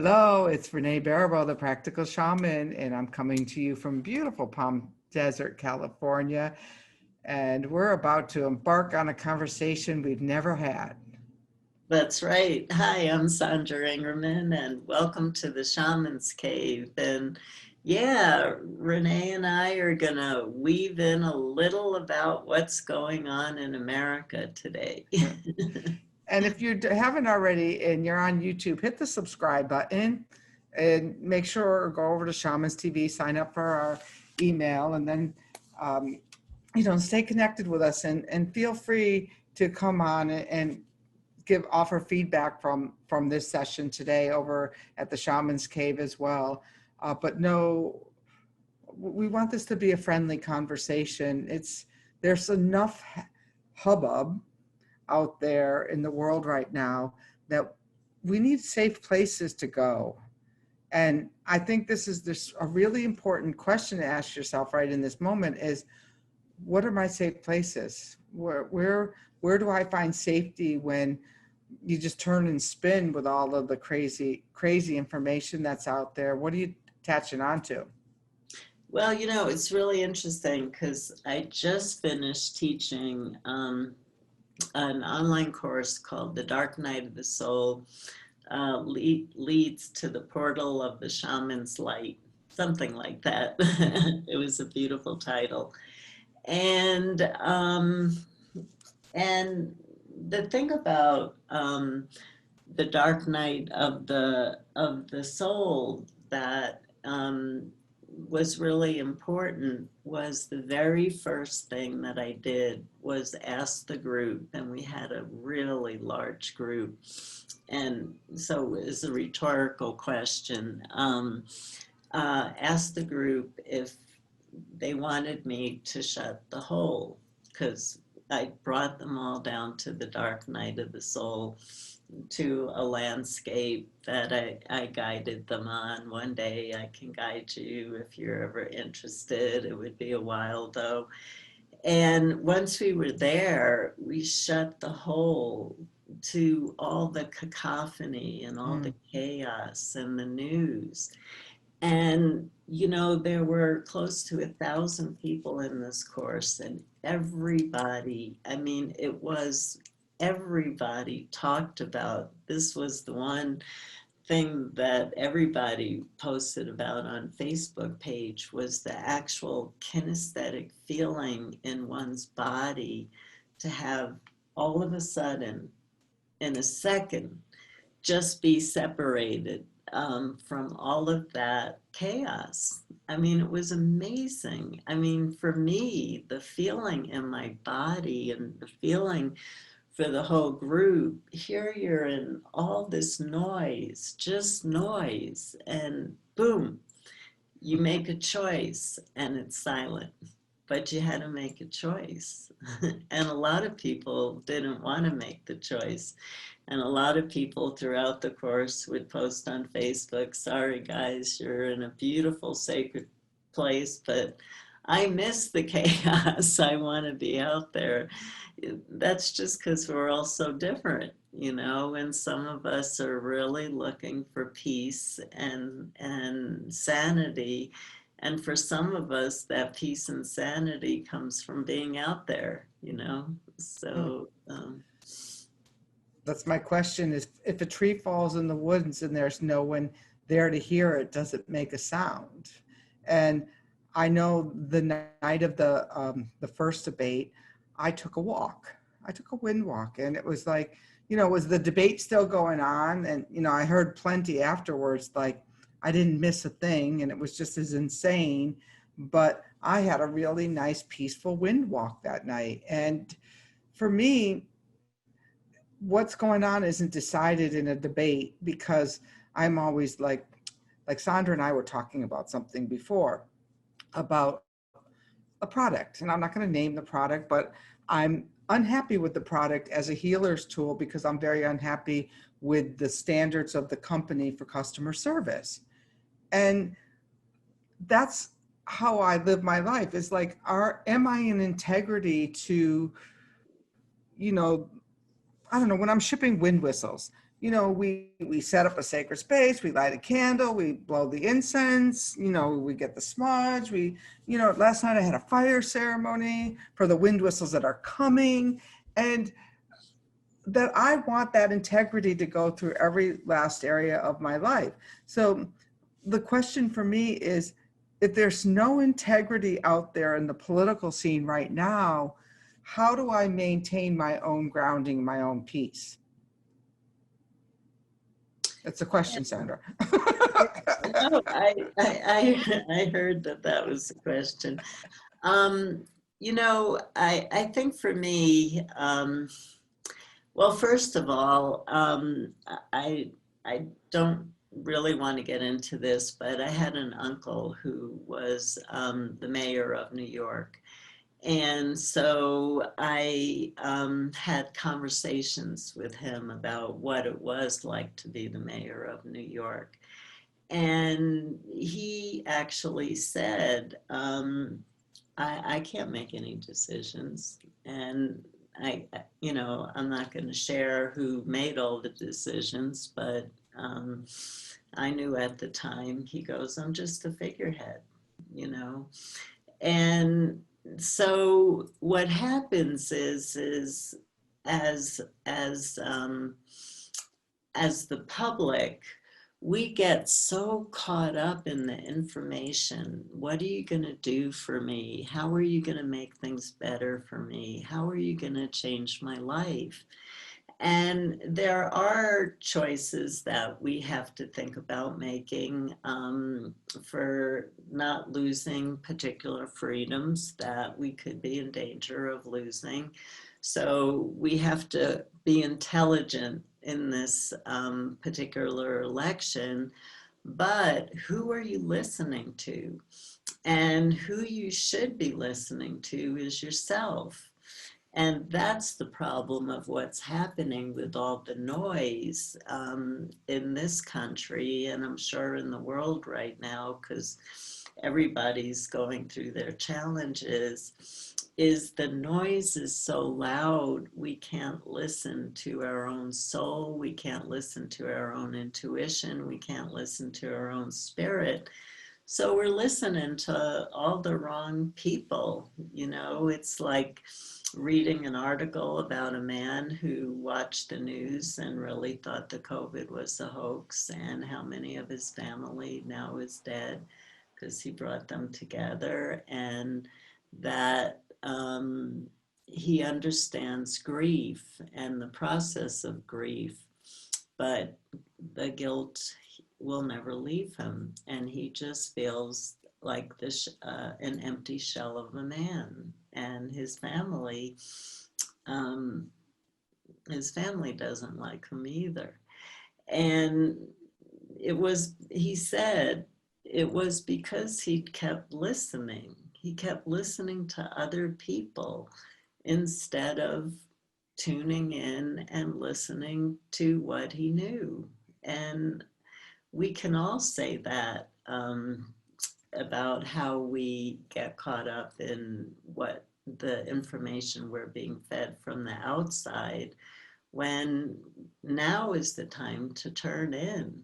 Hello, it's Renee Barabo, the Practical Shaman, and I'm coming to you from beautiful Palm Desert, California. And we're about to embark on a conversation we've never had. That's right. Hi, I'm Sandra Ingerman, and welcome to the Shaman's Cave. And yeah, Renee and I are going to weave in a little about what's going on in America today. And if you haven't already and you're on YouTube, hit the subscribe button and make sure go over to Shamans TV, sign up for our email, and then um, stay connected with us and feel free to come on and offer feedback from this session today over at the Shaman's Cave as well. But no, we want this to be a friendly conversation. There's enough hubbub out there in the world right now that we need safe places to go. And I think this is a really important question to ask yourself right in this moment is, what are my safe places? Where do I find safety when you just turn and spin with all of the crazy information that's out there? What are you attaching onto? Well, it's really interesting because I just finished teaching an online course called The Dark Night of the Soul leads to the portal of the shaman's light, something like that. It was a beautiful title. And the thing about the dark night of the soul that was really important was the very first thing that I did was ask the group, and we had a really large group, and so it was a rhetorical question. Ask the group if they wanted me to shut the hole, because I brought them all down to the dark night of the soul, to a landscape that I guided them on. One day I can guide you if you're ever interested. It would be a while though. And once we were there, we shut the hole to all the cacophony and all the chaos and the news. And, there were close to 1,000 people in this course, and everybody, everybody talked about, this was the one thing that everybody posted about on Facebook page, was the actual kinesthetic feeling in one's body to have all of a sudden, in a second, just be separated from all of that chaos. It was amazing. For me, the feeling in my body and the feeling for the whole group, here you're in all this noise, just noise, and boom, you make a choice and it's silent. But you had to make a choice. And a lot of people didn't want to make the choice. And a lot of people throughout the course would post on Facebook, sorry guys, you're in a beautiful sacred place, but I miss the chaos. I want to be out there. That's just because we're all so different, and some of us are really looking for peace and sanity. And for some of us, that peace and sanity comes from being out there, So, That's my question is, if a tree falls in the woods and there's no one there to hear it, does it make a sound? And I know the night of the first debate, I took a walk. I took a wind walk, and it was like, was the debate still going on? And, I heard plenty afterwards, like I didn't miss a thing, and it was just as insane. But I had a really nice, peaceful wind walk that night. And for me, what's going on isn't decided in a debate, because I'm always like Sandra and I were talking about something before about a product, and I'm not going to name the product, but I'm unhappy with the product as a healer's tool because I'm very unhappy with the standards of the company for customer service. And that's how I live my life. It's like, am I in integrity to, I don't know, when I'm shipping wind whistles, we set up a sacred space, we light a candle, we blow the incense, we get the smudge, last night I had a fire ceremony for the wind whistles that are coming, and that I want that integrity to go through every last area of my life. So the question for me is, if there's no integrity out there in the political scene right now, how do I maintain my own grounding, my own peace? That's a question, Sandra. No, I heard that was the question. I think for me, well, first of all, I don't really want to get into this, but I had an uncle who was the mayor of New York. And so I had conversations with him about what it was like to be the mayor of New York. And he actually said, I can't make any decisions. And I'm not going to share who made all the decisions, but I knew at the time. He goes, I'm just a figurehead, you know. And so what happens is as as um, as the public, we get so caught up in the information. What are you going to do for me? How are you going to make things better for me? How are you going to change my life? And there are choices that we have to think about making for not losing particular freedoms that we could be in danger of losing. So we have to be intelligent in this particular election. But who are you listening to? And who you should be listening to is yourself. And that's the problem of what's happening with all the noise in this country, and I'm sure in the world right now, because everybody's going through their challenges, is the noise is so loud, we can't listen to our own soul, we can't listen to our own intuition, we can't listen to our own spirit. So we're listening to all the wrong people. It's like reading an article about a man who watched the news and really thought the COVID was a hoax, and how many of his family now is dead because he brought them together, and that he understands grief and the process of grief, but the guilt will never leave him, and he just feels like this an empty shell of a man, and his family doesn't like him either. And he said it was because he kept listening. He kept listening to other people instead of tuning in and listening to what he knew. And we can all say that about how we get caught up in what the information we're being fed from the outside, when now is the time to turn in.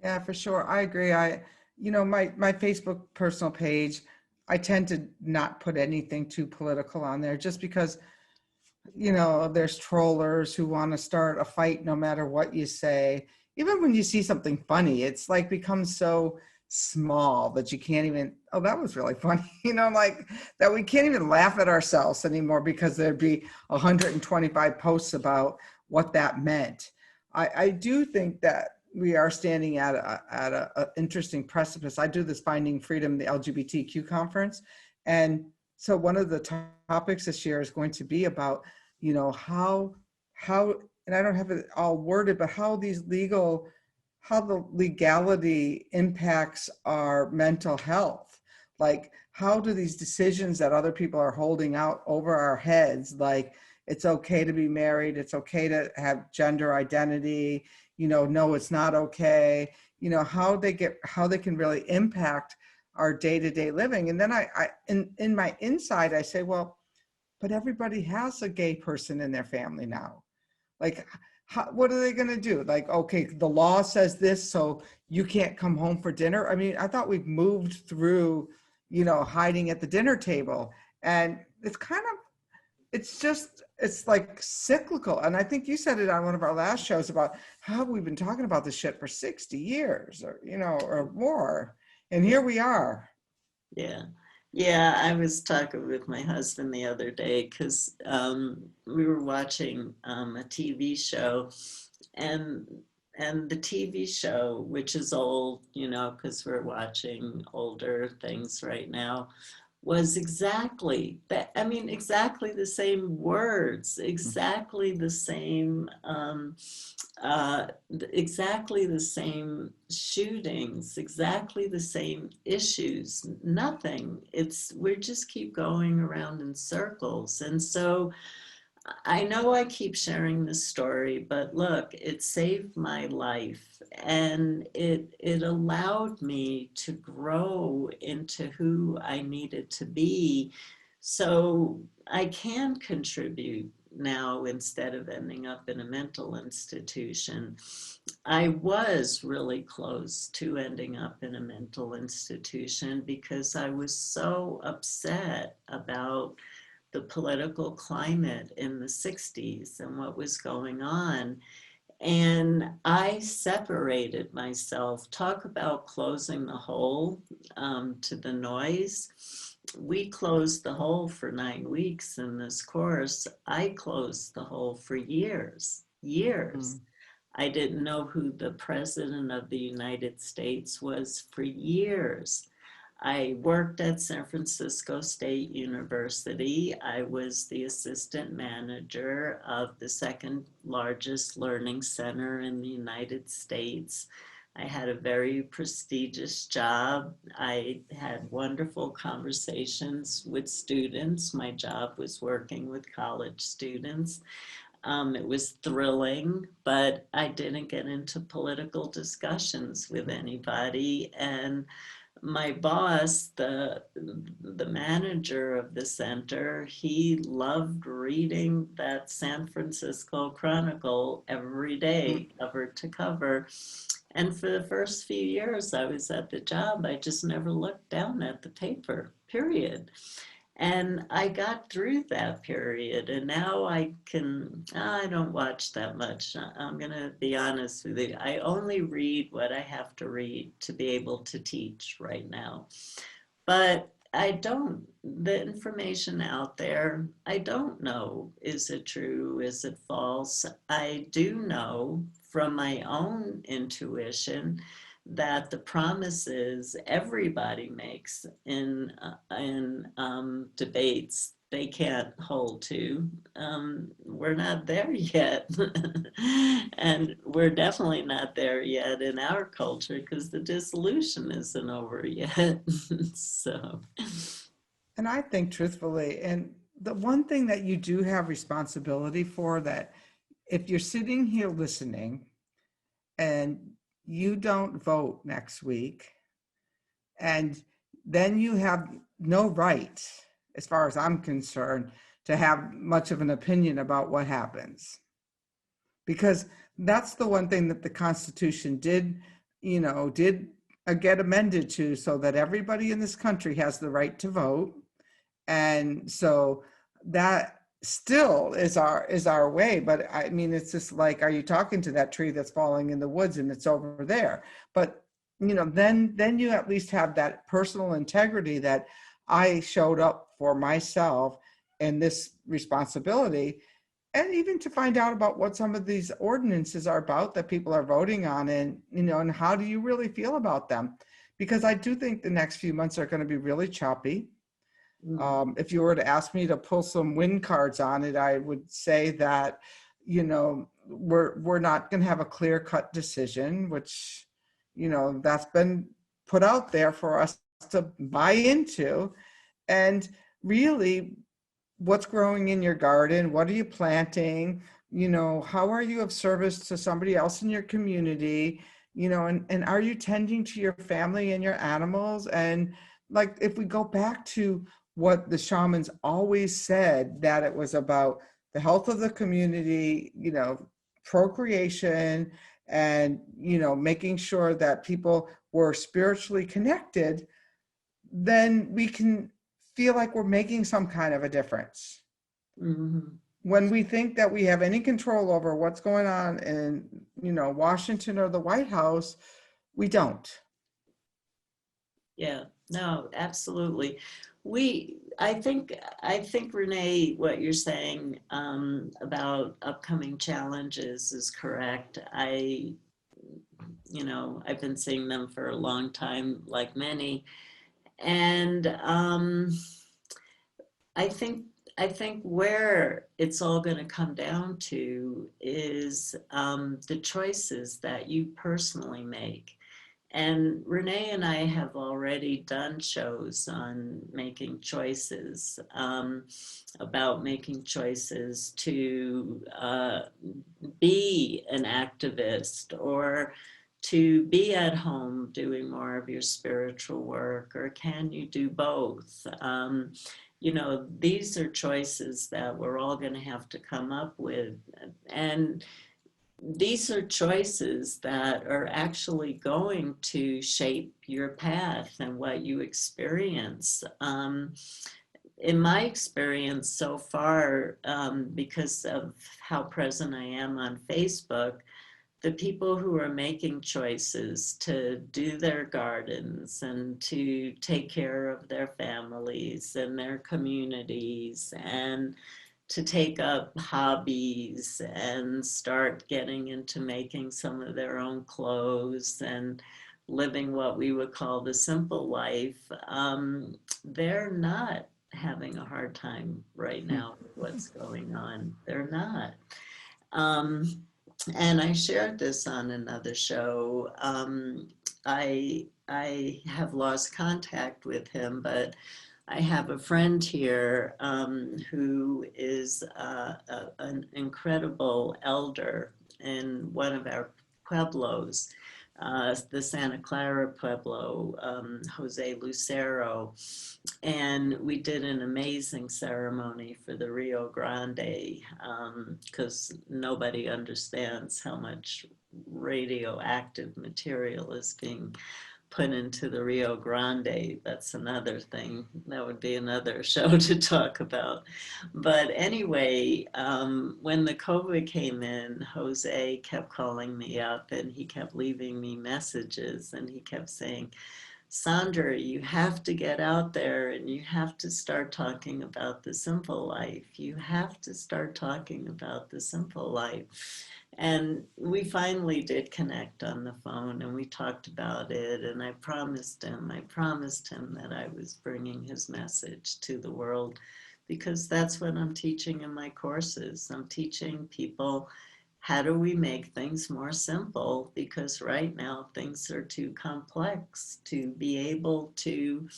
Yeah, for sure. I agree. My Facebook personal page, I tend to not put anything too political on there just because, there's trollers who want to start a fight no matter what you say. Even when you see something funny, it's like becomes so small that you can't even, oh, that was really funny, like that we can't even laugh at ourselves anymore because there'd be 125 posts about what that meant. I do think that we are standing at a interesting precipice. I do this Finding Freedom, the LGBTQ conference. And so one of the topics this year is going to be about, how, and I don't have it all worded, but how the legality impacts our mental health. Like, how do these decisions that other people are holding out over our heads, like it's okay to be married, it's okay to have gender identity, no, it's not okay, how they can really impact our day-to-day living. And then in my inside, I say, well, but everybody has a gay person in their family now. Like, what are they going to do? Like, okay, the law says this, so you can't come home for dinner. I mean, I thought we've moved through, hiding at the dinner table. And it's kind of, it's like cyclical. And I think you said it on one of our last shows about how we've been talking about this shit for 60 years or, or more. And here we are. Yeah. Yeah, I was talking with my husband the other day because we were watching a TV show, and the TV show, which is old, because we're watching older things right now, was exactly that. I mean, exactly the same words, exactly the same, exactly the same shootings, exactly the same issues. Nothing. We just keep going around in circles. And so I know I keep sharing this story, but look, it saved my life, and it allowed me to grow into who I needed to be, so I can contribute now instead of ending up in a mental institution. I was really close to ending up in a mental institution because I was so upset about the political climate in the 60s and what was going on. And I separated myself. Talk about closing the hole to the noise. We closed the hole for 9 weeks in this course. I closed the hole for years. I didn't know who the president of the United States was for years. I worked at San Francisco State University. I was the assistant manager of the second largest learning center in the United States. I had a very prestigious job. I had wonderful conversations with students. My job was working with college students. It was thrilling, but I didn't get into political discussions with anybody. And my boss, the manager of the center, he loved reading that San Francisco Chronicle every day, cover to cover. And for the first few years I was at the job, I just never looked down at the paper, period. And I got through that period, and now I don't watch that much. I'm going to be honest with you. I only read what I have to read to be able to teach right now. But the information out there, I don't know, is it true, is it false? I do know from my own intuition that the promises everybody makes in debates, they can't hold to. We're not there yet. And we're definitely not there yet in our culture because the dissolution isn't over yet. So. And I think truthfully, and the one thing that you do have responsibility for, that if you're sitting here listening and you don't vote next week, and then you have no right, as far as I'm concerned, to have much of an opinion about what happens. Because that's the one thing that the Constitution did get amended to, so that everybody in this country has the right to vote. And so that still is our way. But I mean, it's just like, are you talking to that tree that's falling in the woods and it's over there? But then you at least have that personal integrity that I showed up for myself and this responsibility, and even to find out about what some of these ordinances are about that people are voting on, and and how do you really feel about them? Because I do think the next few months are going to be really choppy. If you were to ask me to pull some win cards on it, I would say that we're not going to have a clear-cut decision, which that's been put out there for us to buy into. And really, what's growing in your garden? What are you planting? How are you of service to somebody else in your community? And are you tending to your family and your animals? And like, if we go back to what the shamans always said, that it was about the health of the community, procreation, and, making sure that people were spiritually connected, then we can feel like we're making some kind of a difference. Mhm. When we think that we have any control over what's going on in, Washington or the White House, we don't. Yeah, no, absolutely. I think Renee, what you're saying about upcoming challenges is correct. I've been seeing them for a long time, like many, and I think I think where it's all going to come down to is the choices that you personally make. And Renee and I have already done shows on making choices, about making choices to be an activist, or to be at home doing more of your spiritual work, or can you do both? These are choices that we're all going to have to come up with. And these are choices that are actually going to shape your path and what you experience. In my experience so far, because of how present I am on Facebook, the people who are making choices to do their gardens and to take care of their families and their communities, and to take up hobbies and start getting into making some of their own clothes and living what we would call the simple life, they're not having a hard time right now with what's going on. They're not. Um, and I shared this on another show. I have lost contact with him, but I have a friend here who is an incredible elder in one of our pueblos, the Santa Clara Pueblo, Jose Lucero. And we did an amazing ceremony for the Rio Grande, because nobody understands how much radioactive material is being put into the Rio Grande. That's another thing. That would be another show to talk about. But anyway, when the COVID came in, Jose kept calling me up and he kept leaving me messages, and he kept saying, Sandra, you have to get out there and you have to start talking about the simple life. You have to start talking about the simple life. And we finally did connect on the phone and we talked about it. And I promised him that I was bringing his message to the world, because that's what I'm teaching in my courses. I'm teaching people, how do we make things more simple? Because right now things are too complex to be able to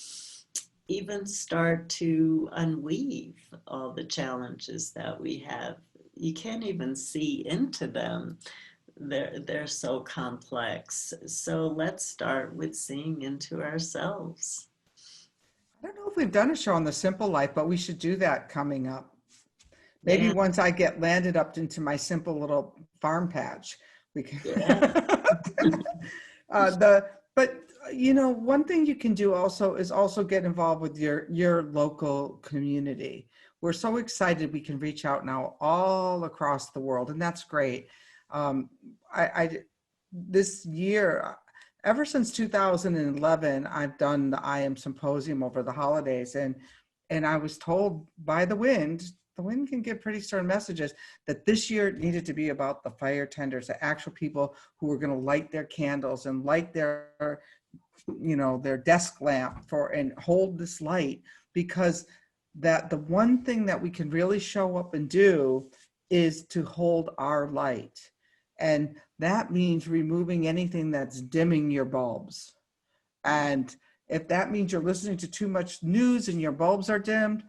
even start to unweave all the challenges that we have. You can't even see into them. They're so complex. So let's start with seeing into ourselves. I don't know if we've done a show on the simple life, but we should do that coming up. Maybe Yeah, once I get landed up into my simple little farm patch, we can. yeah. But one thing you can do also is also get involved with your local community. We're so excited we can reach out now all across the world, and that's great. I this year, ever since 2011, I've done the I Am Symposium over the holidays, and I was told by the wind can give pretty stern messages, that this year it needed to be about the fire tenders, the actual people who were going to light their candles and light their desk lamp and hold this light, because that the one thing that we can really show up and do is to hold our light. And that means removing anything that's dimming your bulbs. And if that means you're listening to too much news and your bulbs are dimmed,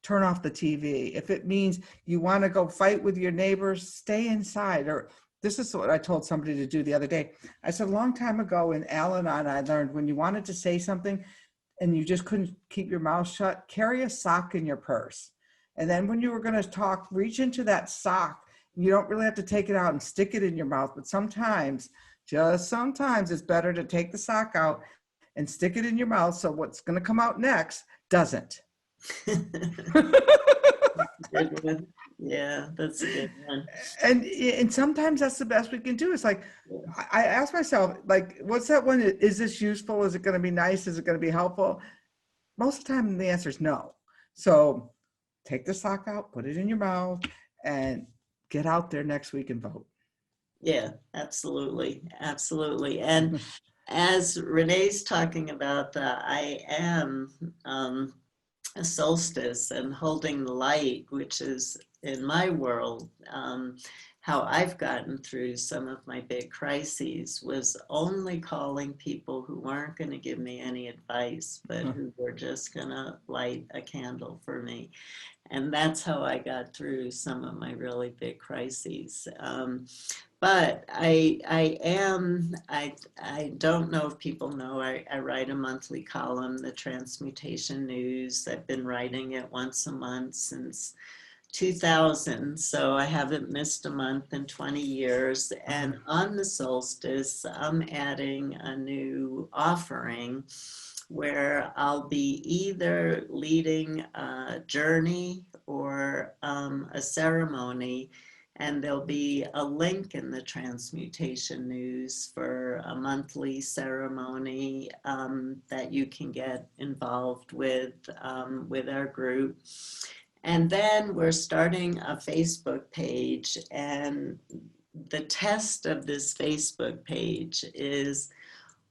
turn off the TV. If it means you want to go fight with your neighbors, stay inside. Or this is what I told somebody to do the other day. I said a long time ago in Al-Anon, I learned when you wanted to say something, and you just couldn't keep your mouth shut, carry a sock in your purse. And then when you were going to talk, reach into that sock. You don't really have to take it out and stick it in your mouth, but sometimes, just sometimes, it's better to take the sock out and stick it in your mouth so what's going to come out next doesn't. Good one. Yeah, that's a good one. And sometimes that's the best we can do. It's like, I ask myself, like, what's that one? Is this useful? Is it going to be nice? Is it going to be helpful? Most of the time, the answer is no. So take the sock out, put it in your mouth, and get out there next week and vote. Yeah, absolutely. Absolutely. And as Renee's talking about the I am a solstice and holding the light, which is in my world, how I've gotten through some of my big crises was only calling people who weren't going to give me any advice, but who were just going to light a candle for me. And that's how I got through some of my really big crises. But I don't know if people know, I write a monthly column, the Transmutation News. I've been writing it once a month since 2000, so I haven't missed a month in 20 years. And on the solstice, I'm adding a new offering where I'll be either leading a journey or a ceremony, and there'll be a link in the Transmutation News for a monthly ceremony that you can get involved with our group. And then we're starting a Facebook page, and the test of this Facebook page is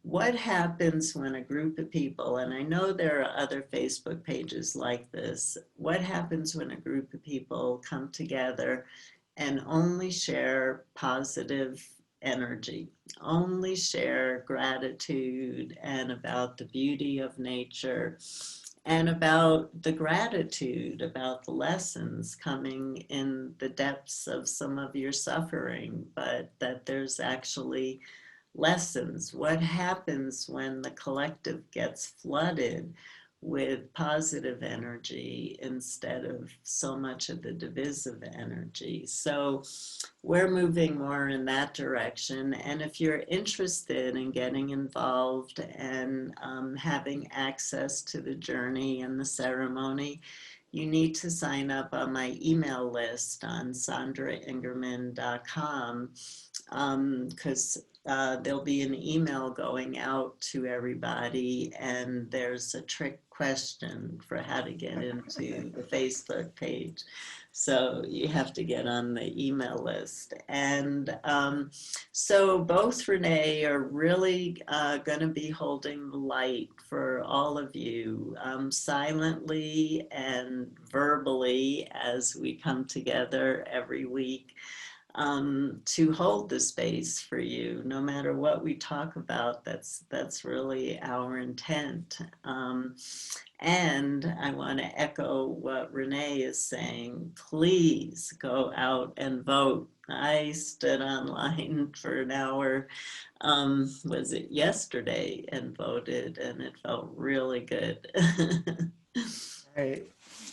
what happens when a group of people, and I know there are other Facebook pages like this, what happens when a group of people come together and only share positive energy, only share gratitude and about the beauty of nature and about the gratitude, about the lessons coming in the depths of some of your suffering, but that there's actually lessons. What happens when the collective gets flooded with positive energy instead of so much of the divisive energy? So we're moving more in that direction. And if you're interested in getting involved and having access to the journey and the ceremony, you need to sign up on my email list on sandraingerman.com, because there'll be an email going out to everybody, and there's a trick question for how to get into the Facebook page. So you have to get on the email list. And so both Renee are really going to be holding the light for all of you, silently and verbally, as we come together every week, to hold the space for you. No matter what we talk about, that's really our intent. And I want to echo what Renee is saying. Please go out and vote. I stood online for an hour, was it yesterday, and voted, and it felt really good. Right.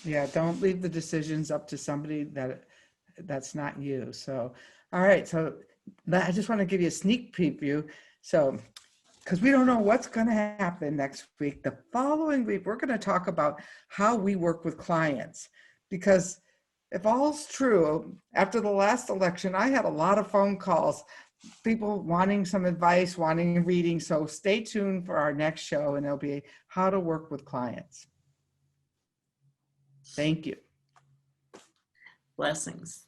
Yeah, don't leave the decisions up to somebody that's not you. So, all right. So I just want to give you a sneak preview. So, because we don't know what's going to happen next week. The following week, we're going to talk about how we work with clients. Because if all's true, after the last election, I had a lot of phone calls, people wanting some advice, wanting reading. So stay tuned for our next show, and it'll be how to work with clients. Thank you. Blessings.